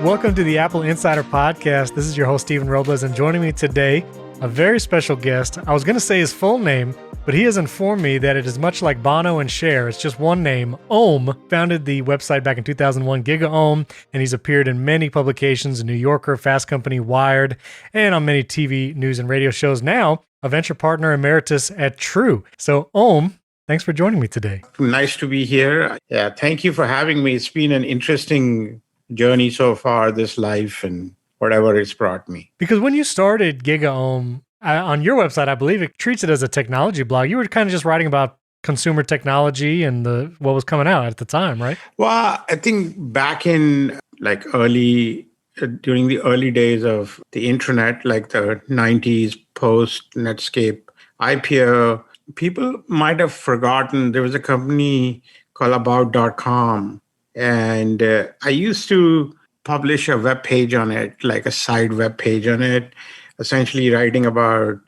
Welcome to the Apple Insider Podcast. This is your host, Stephen Robles, and joining me today, a very special guest. I was going to say his full name, but he has informed me that it is much like Bono and Cher. It's just one name. Om founded the website back in 2001, GigaOM, and he's appeared in many publications, New Yorker, Fast Company, Wired, and on many TV, news, and radio shows. Now, a venture partner emeritus at True. So, Om, thanks for joining me today. Nice to be here. Yeah, thank you for having me. It's been an interesting journey so far, this life and whatever it's brought me. Because when you started GigaOM, on your website, I believe it treats it as a technology blog. You were kind of just writing about consumer technology and what was coming out at the time, right? Well, I think back in during the early days of the internet, like the 90s, post Netscape IPO, people might have forgotten there was a company called About.com. And I used to publish a web page on it, like a side web page on it, essentially writing about,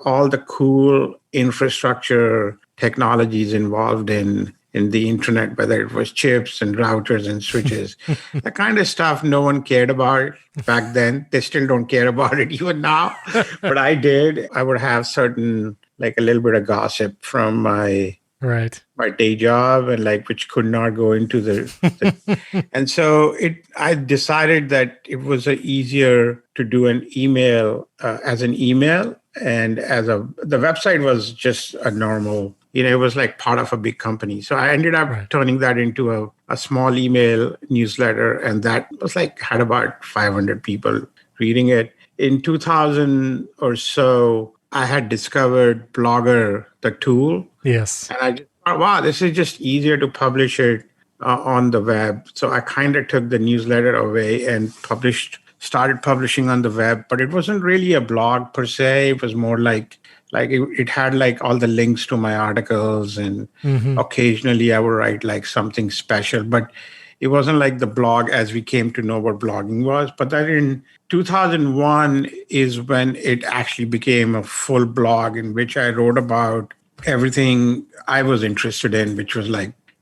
all the cool infrastructure technologies involved in the internet, whether it was chips and routers and switches, the kind of stuff no one cared about back then. They still don't care about it even now, but I did. I would have a little bit of gossip from my day job and which could not go into the and so I decided that it was easier to do an email as an email, and the website was just a normal, it was like part of a big company. So I ended up turning that into a small email newsletter, and that was had about 500 people reading it. In 2000 or so, I had discovered Blogger, the tool. Yes. And I just thought, wow, this is just easier to publish it on the web. So I kind of took the newsletter away and started publishing on the web. But it wasn't really a blog per se. It was more it had all the links to my articles. And occasionally I would write something special. But it wasn't like the blog as we came to know what blogging was. But that in 2001 is when it actually became a full blog in which I wrote about everything I was interested in, which was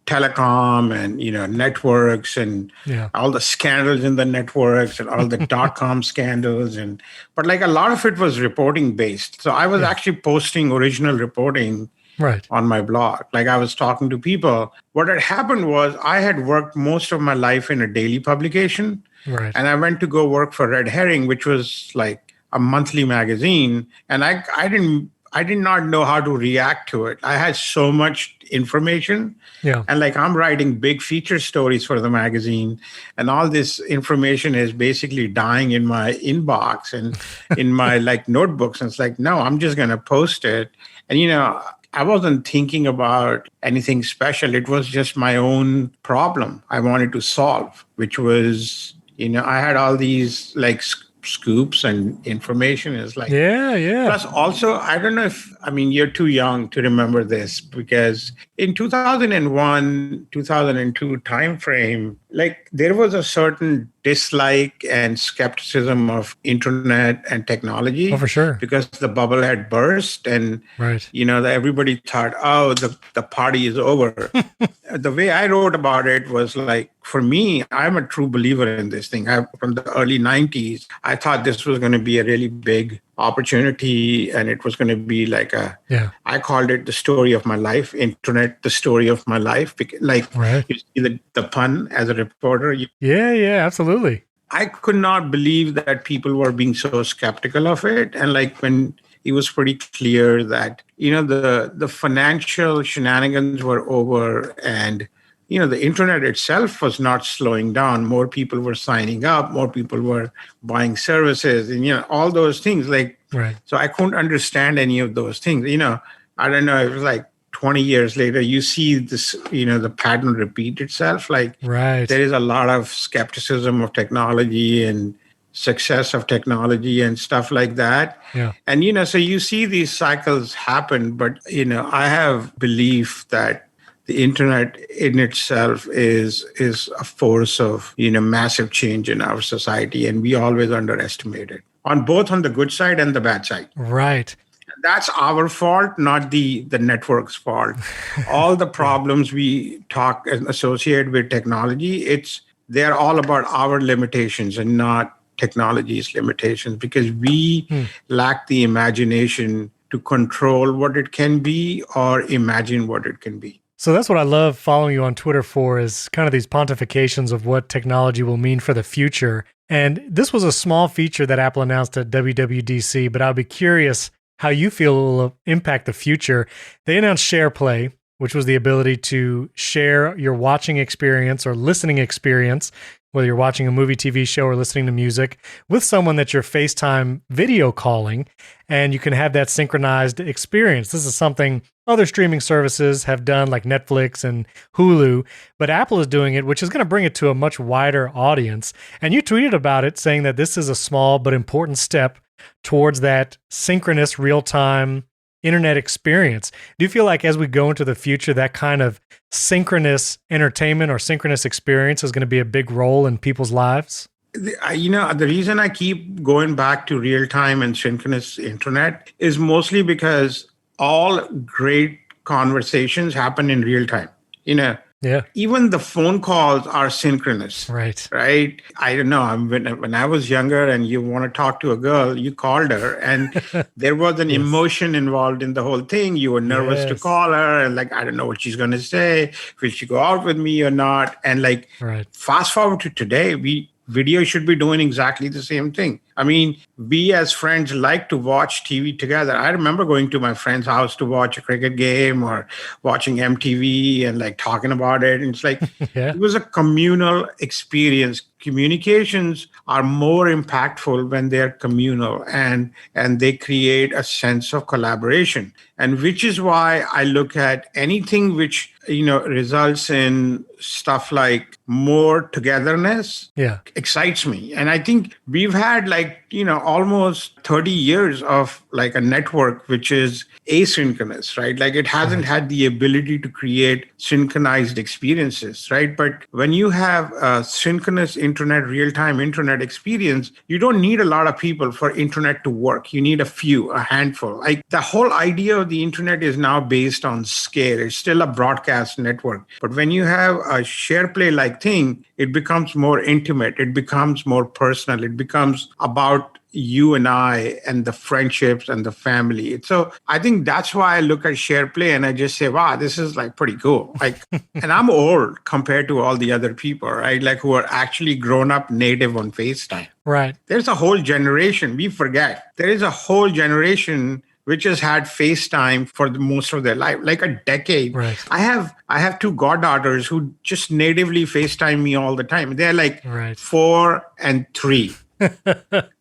telecom and, networks and all the scandals in the networks and all the dot-com scandals. But a lot of it was reporting based. So I was actually posting original reporting on my blog. I was talking to people. What had happened was I had worked most of my life in a daily publication. Right. And I went to go work for Red Herring, which was a monthly magazine. And I did not know how to react to it. I had so much information. Yeah. And I'm writing big feature stories for the magazine. And all this information is basically dying in my inbox and in my notebooks. And it's no, I'm just going to post it. And, I wasn't thinking about anything special. It was just my own problem I wanted to solve, which was, I had all these scoops and information is Plus also, I don't know you're too young to remember this, because in 2001, 2002 timeframe, there was a certain dislike and skepticism of internet and technology. Oh, for sure. Because the bubble had burst and, everybody thought, oh, the party is over. The way I wrote about it was for me, I'm a true believer in this thing. From the early 90s, I thought this was going to be a really big opportunity, and it was going to be I called it the story of my life, internet, the story of my life. You see the pun as a reporter. Yeah, absolutely. I could not believe that people were being so skeptical of it. And when it was pretty clear that, the financial shenanigans were over, and the internet itself was not slowing down. More people were signing up, more people were buying services, and, all those things. So I couldn't understand any of those things. I don't know, it was 20 years later, you see this, the pattern repeat itself. There is a lot of skepticism of technology and success of technology and stuff like that. Yeah. And, so you see these cycles happen, but, I have belief that the internet in itself is a force of, massive change in our society. And we always underestimate it on the good side and the bad side. Right. That's our fault, not the network's fault. All the problems we talk and associate with technology, it's they're all about our limitations and not technology's limitations, because we lack the imagination to control what it can be or imagine what it can be. So that's what I love following you on Twitter for, is kind of these pontifications of what technology will mean for the future. And this was a small feature that Apple announced at WWDC, but I'll be curious how you feel it will impact the future. They announced Share Play, which was the ability to share your watching experience or listening experience, whether you're watching a movie, TV show, or listening to music, with someone that you're FaceTime video calling, and you can have that synchronized experience. This is something other streaming services have done, like Netflix and Hulu, but Apple is doing it, which is going to bring it to a much wider audience. And you tweeted about it, saying that this is a small but important step towards that synchronous real-time internet experience. Do you feel like as we go into the future, that kind of synchronous entertainment or synchronous experience is going to be a big role in people's lives? The reason I keep going back to real time and synchronous internet is mostly because all great conversations happen in real time. Yeah. Even the phone calls are synchronous. Right. I don't know. When I was younger and you want to talk to a girl, you called her, and there was an emotion involved in the whole thing. You were nervous to call her, and I don't know what she's going to say. Will she go out with me or not? And fast forward to today, video should be doing exactly the same thing. I mean, we as friends like to watch TV together. I remember going to my friend's house to watch a cricket game or watching MTV and talking about it. And it's it was a communal experience. Communications are more impactful when they're communal and they create a sense of collaboration. And which is why I look at anything which results in stuff like more togetherness excites me. And I think we've had almost 30 years of a network which is asynchronous, right? It hasn't had the ability to create synchronized experiences, right? But when you have a synchronous internet, real-time internet experience, you don't need a lot of people for internet to work. You need a handful. The whole idea of the internet is now based on scale. It's still a broadcast network. But when you have a share play thing, it becomes more intimate. It becomes more personal. It becomes about you and I and the friendships and the family. So I think that's why I look at share play and I just say, wow, this is pretty cool. And I'm old compared to all the other people, right? Who are actually grown up native on FaceTime. Right. There's a whole generation. We forget. There is a whole generation which has had FaceTime for most of their life, a decade. Right. I have two goddaughters who just natively FaceTime me all the time. They're 4 and 3.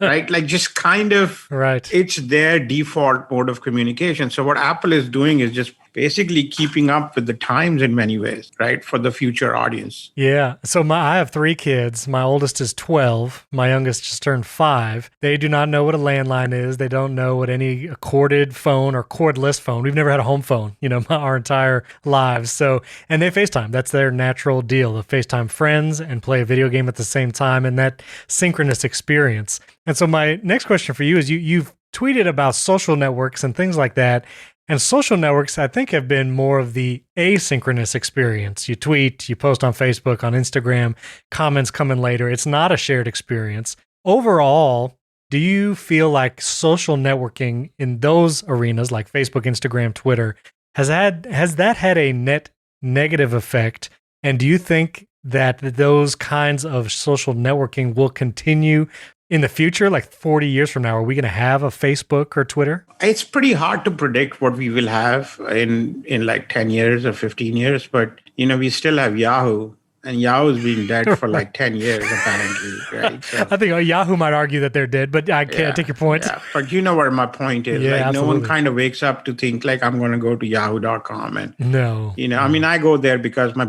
Right? Just kind of, it's their default mode of communication. So what Apple is doing is just basically keeping up with the times in many ways, right? For the future audience. Yeah. So I have 3 kids. My oldest is 12. My youngest just turned 5. They do not know what a landline is. They don't know what a corded phone or cordless phone. We've never had a home phone, our entire lives. So, and they FaceTime. That's their natural deal. They FaceTime friends and play a video game at the same time, and that synchronous experience. And so my next question for you is you've tweeted about social networks and things like that. And social networks, I think, have been more of the asynchronous experience. You tweet, you post on Facebook, on Instagram, comments come in later. It's not a shared experience. Overall, do you feel like social networking in those arenas, like Facebook, Instagram, Twitter, has that had a net negative effect? And do you think that those kinds of social networking will continue in the future, 40 years from now? Are we going to have a Facebook or Twitter? It's pretty hard to predict what we will have in 10 years or 15 years, but we still have Yahoo. And Yahoo's been dead for 10 years, apparently, right? So, I think Yahoo might argue that they're dead, but I can't take your point. Yeah. But you know where my point is. No one kind of wakes up to think I'm going to go to yahoo.com. And, no. I mean, I go there because my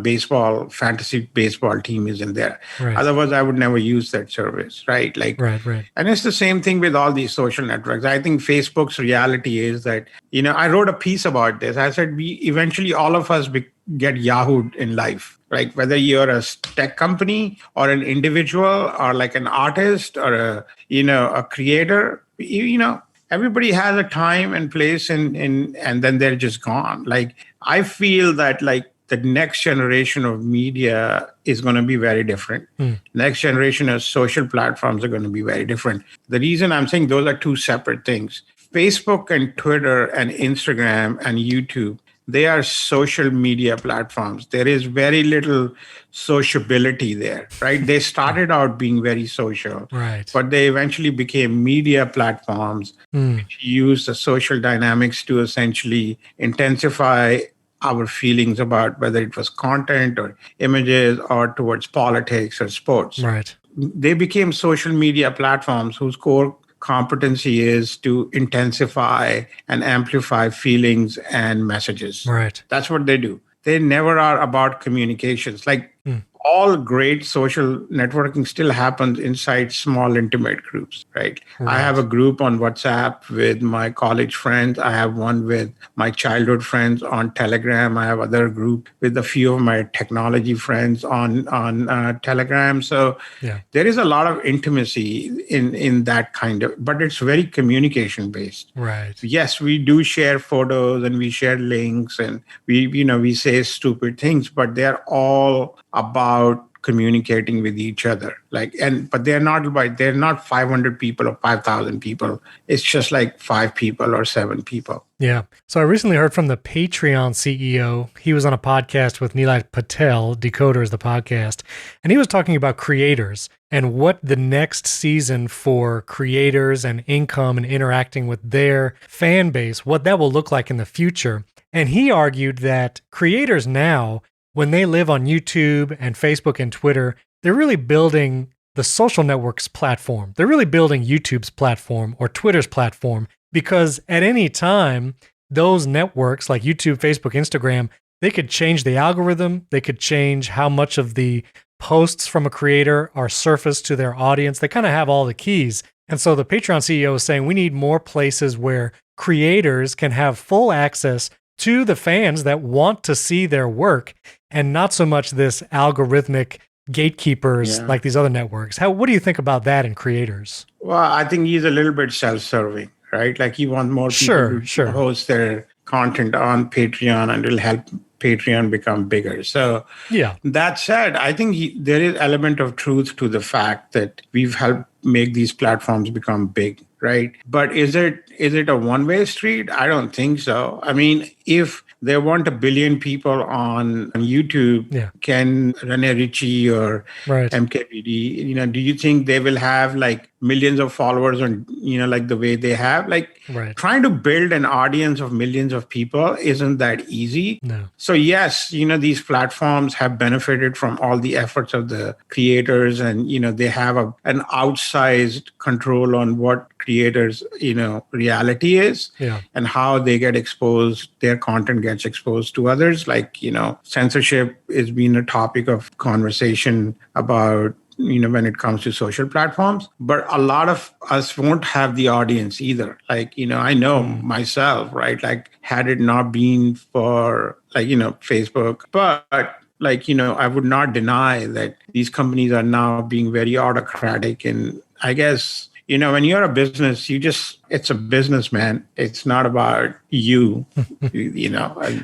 fantasy baseball team is in there. Right. Otherwise, I would never use that service, right? Right. And it's the same thing with all these social networks. I think Facebook's reality is that, I wrote a piece about this. I said, eventually all of us get Yahoo'd in life. Whether you're a tech company or an individual or an artist or a creator, everybody has a time and place and then they're just gone. I feel that the next generation of media is going to be very different. Next generation of social platforms are going to be very different. The reason I'm saying those are two separate things. Facebook and Twitter and Instagram and YouTube, they are social media platforms. There is very little sociability there, right? They started out being very social, right, but they eventually became media platforms which use the social dynamics to essentially intensify our feelings about whether it was content or images or towards politics or sports. Right. They became social media platforms whose core competency is to intensify and amplify feelings and messages. Right. That's what they do. They never are about communications. Like all great social networking still happens inside small, intimate groups, right? I have a group on WhatsApp with my college friends. I have one with my childhood friends on Telegram. I have other group with a few of my technology friends on Telegram. So there is a lot of intimacy in that kind of, but it's very communication based. Right. Yes, we do share photos and we share links and we say stupid things, but they're all about communicating with each other. But they're not 500 people or 5,000 people. It's just like 5 people or 7 people. Yeah. So I recently heard from the Patreon CEO. He was on a podcast with Nilay Patel, Decoder is the podcast, and he was talking about creators and what the next season for creators and income and interacting with their fan base, what that will look like in the future. And he argued that creators now, when they live on YouTube and Facebook and Twitter, they're really building the social networks platform. They're really building YouTube's platform or Twitter's platform, because at any time, those networks like YouTube, Facebook, Instagram, they could change the algorithm. They could change how much of the posts from a creator are surfaced to their audience. They kind of have all the keys. And so the Patreon CEO is saying we need more places where creators can have full access to the fans that want to see their work, and not so much this algorithmic gatekeepers like these other networks. What do you think about that in creators? Well, I think he's a little bit self-serving, right? Like he wants more people to host their content on Patreon, and it'll help Patreon become bigger. So that said, I think there is element of truth to the fact that we've helped make these platforms become big, right? But is it a one-way street? I don't think so. I mean, if there weren't 1 billion people on YouTube, can Rene Ritchie or MKBD, do you think they will have like millions of followers on, like the way they have? Like trying to build an audience of millions of people isn't that easy. No. So yes, these platforms have benefited from all the efforts of the creators, and, they have an outsized control on what creators, reality is and how they get exposed, their content gets exposed to others. Like, censorship has been a topic of conversation about, when it comes to social platforms, but a lot of us won't have the audience either. Like, I know myself, right? Like had it not been for Facebook, but I would not deny that these companies are now being very autocratic. And I guess, when you're a business, it's a business, man. It's not about you,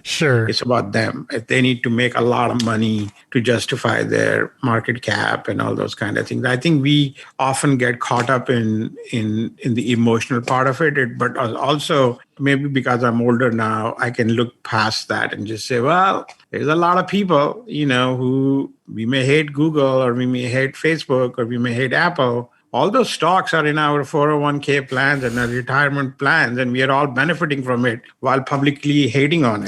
Sure. It's about them. If they need to make a lot of money to justify their market cap and all those kind of things. I think we often get caught up in the emotional part of it, but also maybe because I'm older now, I can look past that and just say, well, there's a lot of people, who we may hate Google or we may hate Facebook or we may hate Apple. All those stocks are in our 401k plans and our retirement plans, and we are all benefiting from it while publicly hating on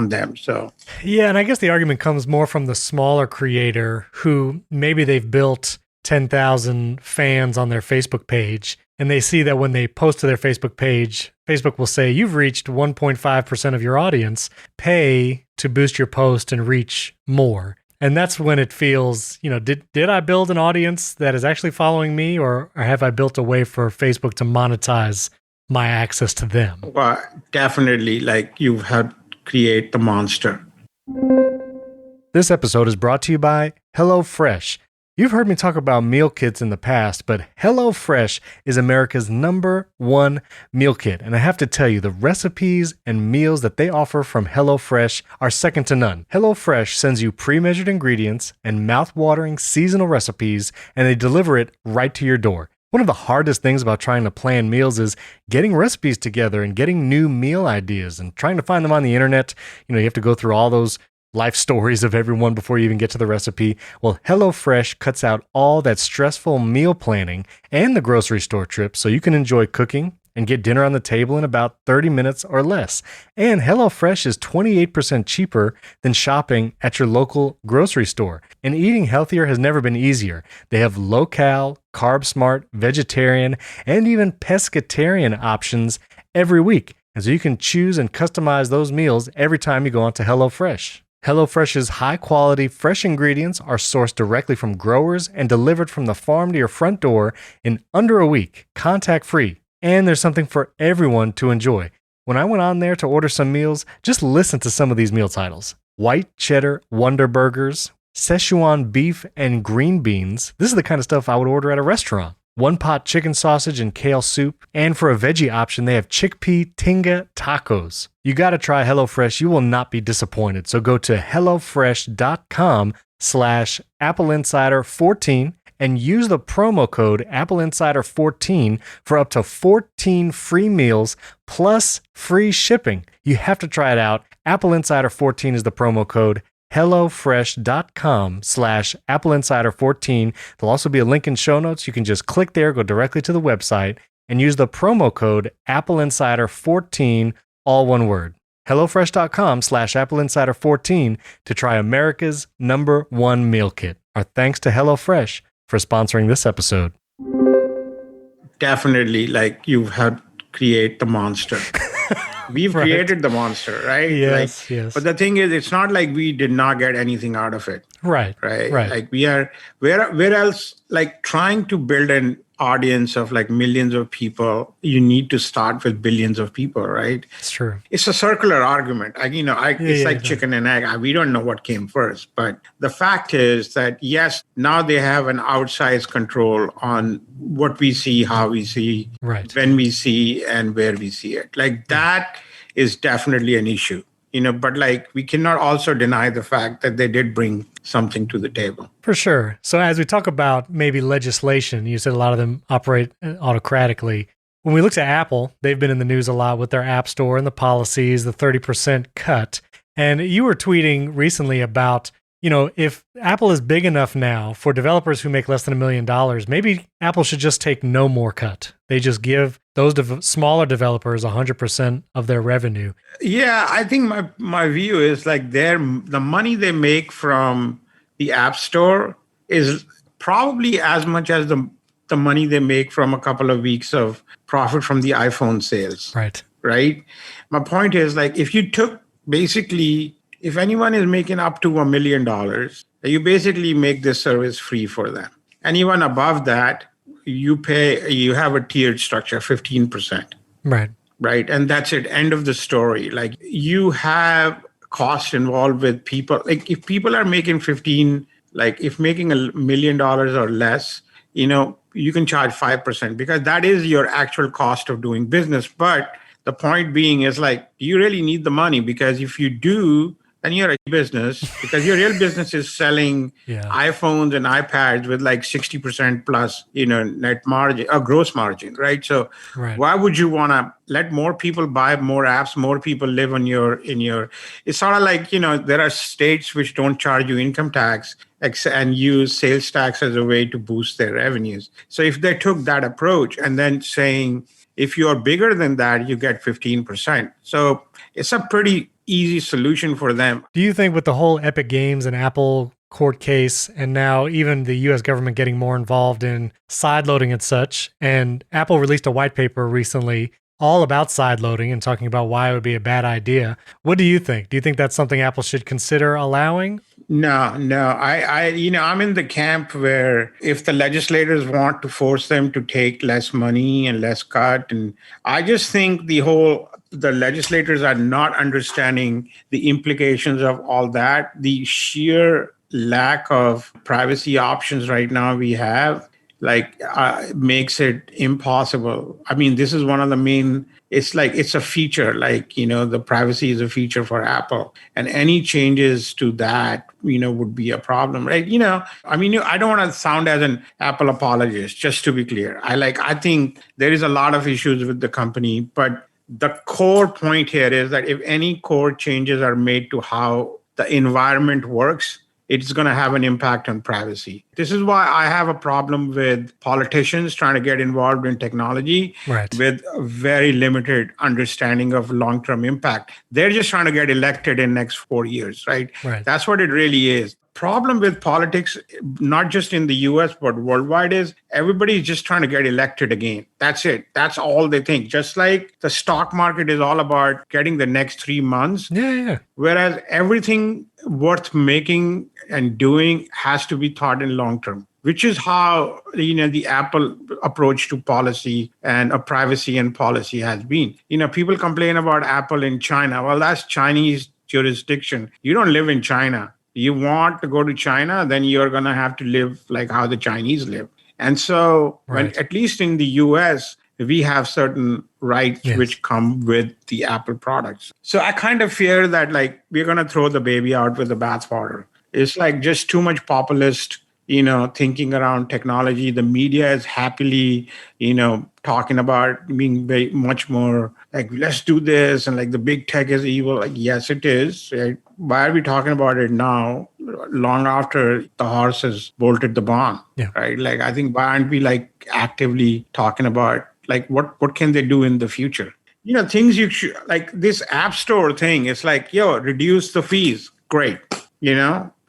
them. So, yeah, and I guess the argument comes more from the smaller creator who maybe they've built 10,000 fans on their Facebook page, and they see that when they post to their Facebook page, Facebook will say, you've reached 1.5% of your audience, pay to boost your post and reach more. And that's when it feels, did I build an audience that is actually following me, or have I built a way for Facebook to monetize my access to them? Well, definitely, like you've helped create the monster. This episode is brought to you by HelloFresh. You've heard me talk about meal kits in the past, but HelloFresh is America's #1 meal kit. And I have to tell you, the recipes and meals that they offer from HelloFresh are second to none. HelloFresh sends you pre-measured ingredients and mouth-watering seasonal recipes, and they deliver it right to your door. One of the hardest things about trying to plan meals is getting recipes together and getting new meal ideas and trying to find them on the internet. You have to go through all those life stories of everyone before you even get to the recipe. Well, HelloFresh cuts out all that stressful meal planning and the grocery store trips so you can enjoy cooking and get dinner on the table in about 30 minutes or less. And HelloFresh is 28% cheaper than shopping at your local grocery store. And eating healthier has never been easier. They have low-cal, carb-smart, vegetarian, and even pescatarian options every week. And so you can choose and customize those meals every time you go onto HelloFresh. HelloFresh's high-quality, fresh ingredients are sourced directly from growers and delivered from the farm to your front door in under a week, contact-free. And there's something for everyone to enjoy. When I went on there to order some meals, just listen to some of these meal titles. White cheddar Wonder Burgers, Szechuan beef and green beans. This is the kind of stuff I would order at a restaurant. One-pot chicken sausage and kale soup. And for a veggie option, they have chickpea tinga tacos. You got to try HelloFresh. You will not be disappointed. So go to HelloFresh.com/AppleInsider14 and use the promo code AppleInsider14 for up to 14 free meals plus free shipping. You have to try it out. AppleInsider14 is the promo code. HelloFresh.com/AppleInsider14. There'll also be a link in show notes. You can just click there, go directly to the website, and use the promo code AppleInsider14, all one word. HelloFresh.com/AppleInsider14 to try America's #1 meal kit. Our thanks to HelloFresh for sponsoring this episode. Definitely, like you've helped create the monster. We've Right. created the monster, right? Yes, yes. But the thing is, it's not like we did not get anything out of it, Right. right? Right. Like we are, where else, like trying to build an audience of like millions of people, you need to start with billions of people, right? It's true. It's a circular argument. It's like yeah. chicken and egg. We don't know what came first. But the fact is that, yes, now they have an outsized control on what we see, how we see, Right. when we see, and where we see it. Like that is definitely an issue. But like we cannot also deny the fact that they did bring something to the table. For sure. So as we talk about maybe legislation, you said a lot of them operate autocratically. When we look at Apple, they've been in the news a lot with their App Store and the policies, the 30% cut. And you were tweeting recently about, if Apple is big enough now for developers who make less than $1 million, maybe Apple should just take no more cut. They just give those smaller developers 100% of their revenue. Yeah, I think my view is like the money they make from the App Store is probably as much as the money they make from a couple of weeks of profit from the iPhone sales. Right? My point is like if you took basically, if anyone is making up to $1 million, you basically make this service free for them. Anyone above that, you have a tiered structure, 15%. Right. And that's it. End of the story. Like you have costs involved with people. Like if people are making if making $1 million or less, you can charge 5% because that is your actual cost of doing business. But the point being is like, do you really need the money? Because if you do, then you're a business because your real business is selling iPhones and iPads with like 60% plus, net margin or gross margin, right? So why would you want to let more people buy more apps, more people live in your, it's sort of like, there are states which don't charge you income tax and use sales tax as a way to boost their revenues. So if they took that approach and then saying, if you're bigger than that, you get 15%. So it's a pretty easy solution for them. Do you think with the whole Epic Games and Apple court case, and now even the US government getting more involved in sideloading and such, and Apple released a white paper recently all about sideloading and talking about why it would be a bad idea. What do you think? Do you think that's something Apple should consider allowing? No. I'm in the camp where if the legislators want to force them to take less money and less cut, and I just think the legislators are not understanding the implications of all that. The sheer lack of privacy options right now we have, makes it impossible. I mean, this is one of the main, it's like it's a feature, the privacy is a feature for Apple, and any changes to that, would be a problem, right? I mean, I don't want to sound as an Apple apologist, just to be clear. I think there is a lot of issues with the company, but the core point here is that if any core changes are made to how the environment works, it's going to have an impact on privacy. This is why I have a problem with politicians trying to get involved in technology with a very limited understanding of long-term impact. They're just trying to get elected in next 4 years, right? That's what it really is. Problem with politics, not just in the US, but worldwide, is everybody's just trying to get elected again. That's it. That's all they think. Just like the stock market is all about getting the next 3 months. Whereas everything worth making and doing has to be thought in long term, which is how the Apple approach to policy and a privacy and policy has been. People complain about Apple in China. Well, that's Chinese jurisdiction. You don't live in China. You want to go to China, then you're going to have to live like how the Chinese live. And so when, at least in the US, we have certain rights which come with the Apple products. So I kind of fear that we're going to throw the baby out with the bathwater. It's just too much populist, thinking around technology. The media is happily, talking about being very much more let's do this, and the big tech is evil. Yes, it is. Right? Why are we talking about it now, long after the horse has bolted the barn? Right? I think why aren't we actively talking about what can they do in the future? Things you should, this app store thing. It's reduce the fees. Great.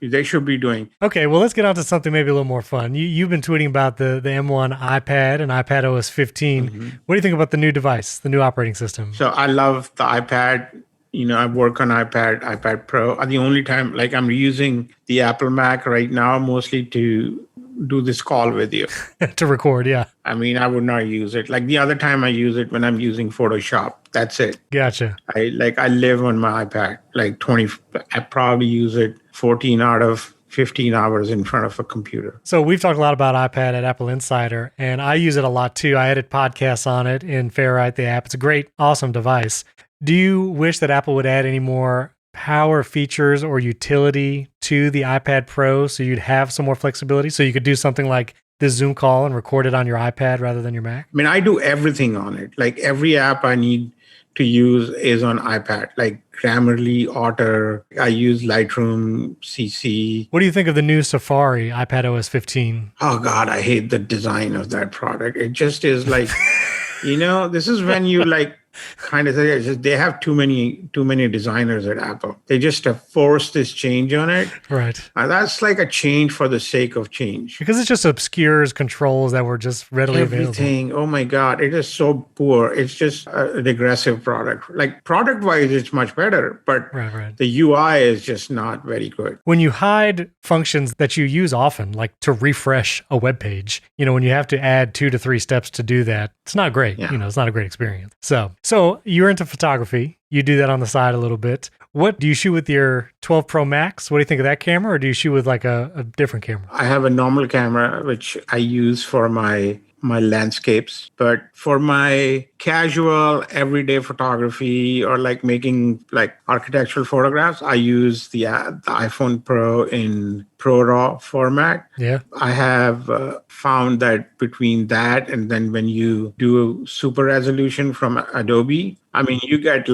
They should be doing. Okay, well, let's get on to something maybe a little more fun. You've been tweeting about the M1 iPad and iPad OS 15. What do you think about the new device, the new operating system? So I love the iPad. I work on iPad Pro. The only time, I'm using the Apple Mac right now, mostly to do this call with you. To record, yeah. I mean, I would not use it. The other time I use it when I'm using Photoshop. That's it. Gotcha. I live on my iPad. I probably use it 14 out of 15 hours in front of a computer. So we've talked a lot about iPad at AppleInsider, and I use it a lot too. I edit podcasts on it in Fairwrite, the app. It's a great, awesome device. Do you wish that Apple would add any more power features or utility to the iPad Pro so you'd have some more flexibility, so you could do something like this Zoom call and record it on your iPad rather than your Mac? I mean, I do everything on it. Every app I need to use is on iPad, Grammarly, Otter. I use Lightroom, CC. What do you think of the new Safari iPad OS 15? Oh God, I hate the design of that product. It just is this is when you kind of say they have too many designers at Apple. They just have forced this change on it. Right. That's a change for the sake of change. Because it just obscures controls that were just readily Everything. available. Oh my God, it is so poor. It's just a regressive product. Product-wise, it's much better, but the UI is just not very good. When you hide functions that you use often, like to refresh a web page, when you have to add 2 to 3 steps to do that, it's not great. It's not a great experience. So you're into photography. You do that on the side a little bit. What do you shoot with your 12 Pro Max? What do you think of that camera, or do you shoot with a different camera? I have a normal camera, which I use for my landscapes, but for my casual everyday photography or making architectural photographs, I use the iPhone Pro in ProRAW format. Yeah, I have found that between that and then when you do super resolution from Adobe, I mean, you get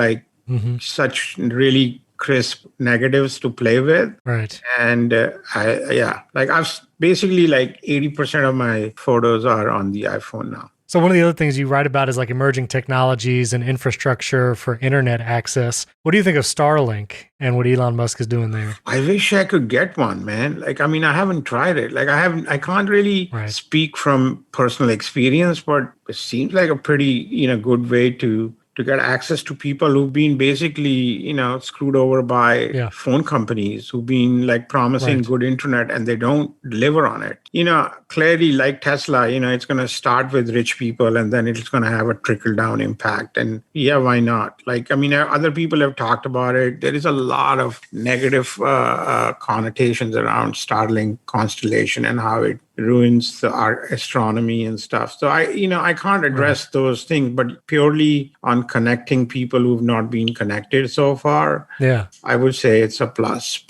such really crisp negatives to play with. Right. And I've basically 80% of my photos are on the iPhone now. So one of the other things you write about is emerging technologies and infrastructure for internet access. What do you think of Starlink and what Elon Musk is doing there? I wish I could get one, man. I haven't tried it. I can't really speak from personal experience, but it seems like a pretty, good way to to get access to people who've been basically, screwed over by Yeah. phone companies who've been like promising Right. good internet and they don't deliver on it. Clearly like Tesla, it's going to start with rich people and then it's going to have a trickle down impact. And yeah, why not? Like, I mean, other people have talked about it. There is a lot of negative connotations around Starlink constellation and how it ruins our astronomy and stuff. So I can't address those things, but purely on connecting people who've not been connected so far, Yeah. I would say it's a plus.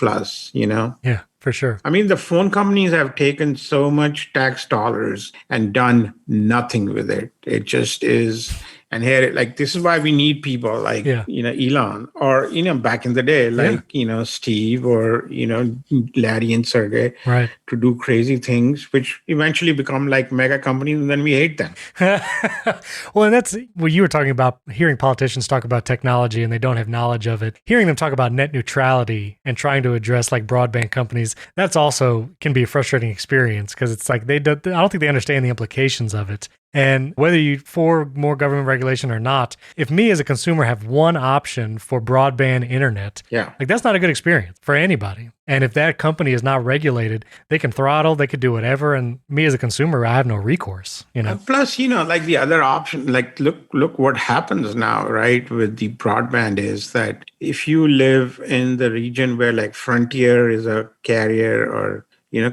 Yeah, for sure. I mean, the phone companies have taken so much tax dollars and done nothing with it. It just is. And here, like, this is why we need people like, Elon or, back in the day, like, Steve or, Larry and Sergey to do crazy things, which eventually become like mega companies and then we hate them. Well, and that's what you were talking about, hearing politicians talk about technology and they don't have knowledge of it. Hearing them talk about net neutrality and trying to address like broadband companies, that's also can be a frustrating experience because it's like I don't think they understand the implications of it. And whether you for more government regulation or not, if me as a consumer have one option for broadband internet, like that's not a good experience for anybody. And if that company is not regulated, they can throttle, they could do whatever. And me as a consumer, I have no recourse, Plus, like the other option, like look what happens now, right? With the broadband is that if you live in the region where like Frontier is a carrier or,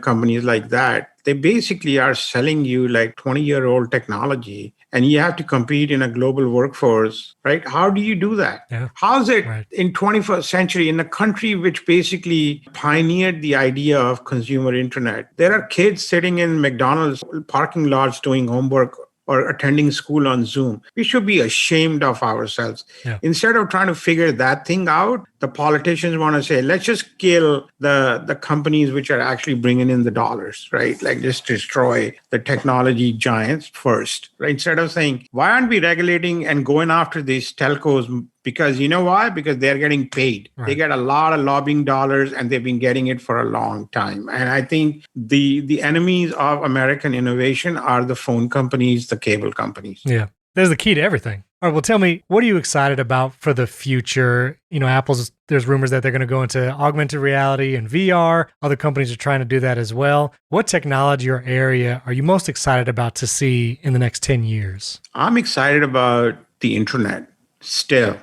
companies like that, they basically are selling you like 20-year-old technology and you have to compete in a global workforce, right? How do you do that? Yeah. How's it in 21st century in a country which basically pioneered the idea of consumer internet? There are kids sitting in McDonald's parking lots doing homework or attending school on Zoom. We should be ashamed of ourselves. Yeah. Instead of trying to figure that thing out, the politicians want to say, let's just kill the companies which are actually bringing in the dollars, right? Like just destroy the technology giants first, right? Instead of saying, why aren't we regulating and going after these telcos? Because you know why? Because they're getting paid. Right. They get a lot of lobbying dollars and they've been getting it for a long time. And I think the enemies of American innovation are the phone companies, the cable companies. Yeah. There's the key to everything. All right, well, tell me, what are you excited about for the future? There's rumors that they're going to go into augmented reality and VR. Other companies are trying to do that as well. What technology or area are you most excited about to see in the next 10 years? I'm excited about the internet still.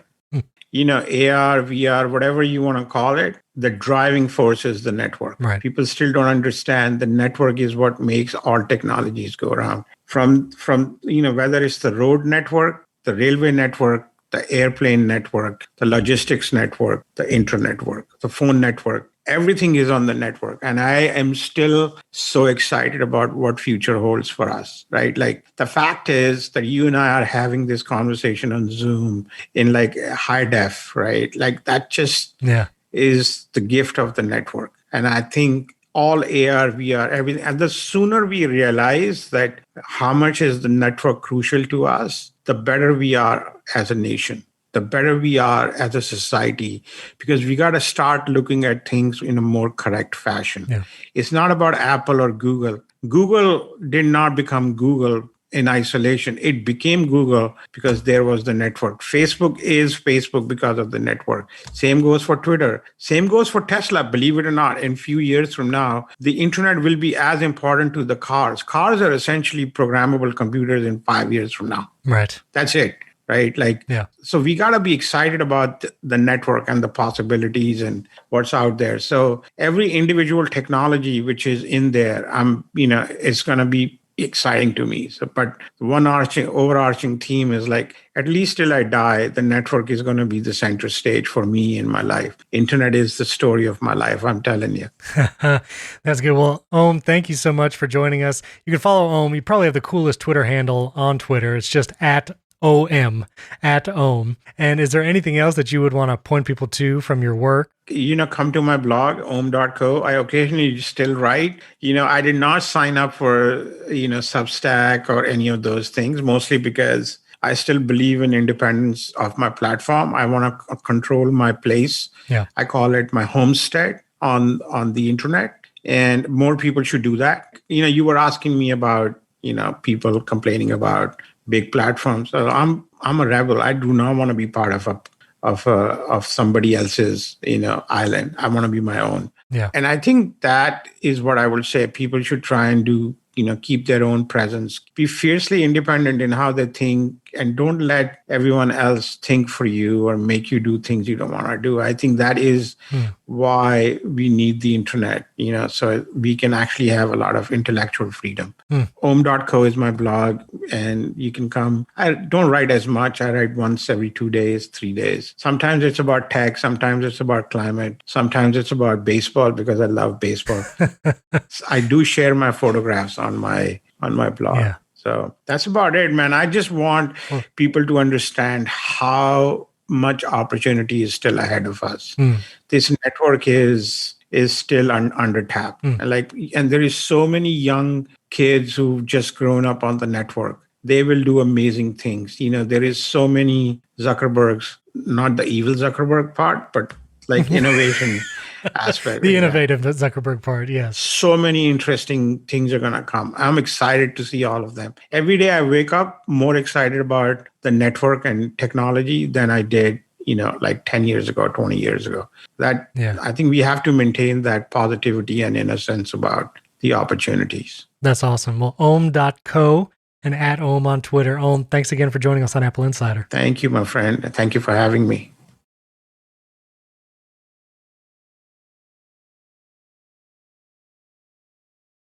AR, VR, whatever you want to call it, the driving force is the network. Right. People still don't understand the network is what makes all technologies go around. From whether it's the road network, the railway network, the airplane network, the logistics network, the internet network, the phone network, everything is on the network. And I am still so excited about what future holds for us, right? Like the fact is that you and I are having this conversation on Zoom in like high def, right? Like that just is the gift of the network. And I think all AR, VR, everything. And the sooner we realize that how much is the network crucial to us, the better we are as a nation, the better we are as a society, because we got to start looking at things in a more correct fashion. Yeah. It's not about Apple or Google. Google did not become Google in isolation. It became Google because there was the network. Facebook is Facebook because of the network. Same goes for Twitter. Same goes for Tesla. Believe it or not, in a few years from now, the internet will be as important to the cars. Cars are essentially programmable computers in 5 years from now. Right. That's it. Right. So we got to be excited about the network and the possibilities and what's out there. So every individual technology which is in there, it's going to be exciting to me. So, but one overarching theme is like, at least till I die, the network is going to be the center stage for me in my life. Internet is the story of my life. I'm telling you. That's good. Well, Om, thank you so much for joining us. You can follow Om. You probably have the coolest Twitter handle on Twitter. It's just @OM. And is there anything else that you would want to point people to from your work? Come to my blog, om.co. I occasionally still write. I did not sign up for, Substack or any of those things, mostly because I still believe in independence of my platform. I want to control my place. Yeah. I call it my homestead on the internet. And more people should do that. You were asking me about people complaining about big platforms. So I'm a rebel. I do not want to be part of somebody else's island. I want to be my own. Yeah. And I think that is what I would say. People should try and do, keep their own presence, be fiercely independent in how they think, and don't let everyone else think for you or make you do things you don't want to do. I think that is why we need the internet, so we can actually have a lot of intellectual freedom. Om.co is my blog, and you can come. I don't write as much. I write once every 2 days, 3 days. Sometimes it's about tech. Sometimes it's about climate. Sometimes it's about baseball because I love baseball. I do share my photographs on my blog. Yeah. So that's about it, man. I just want people to understand how much opportunity is still ahead of us. This network is still under tapped. And there is so many young kids who've just grown up on the network. They will do amazing things. There is so many Zuckerbergs, not the evil Zuckerberg part, but like innovation aspect. The innovative Zuckerberg part, yes. So many interesting things are going to come. I'm excited to see all of them. Every day I wake up more excited about the network and technology than I did, like 10 years ago, 20 years ago. I think we have to maintain that positivity and innocence about the opportunities. That's awesome. Well, Om.co and @Om on Twitter. Om, thanks again for joining us on Apple Insider. Thank you, my friend. Thank you for having me.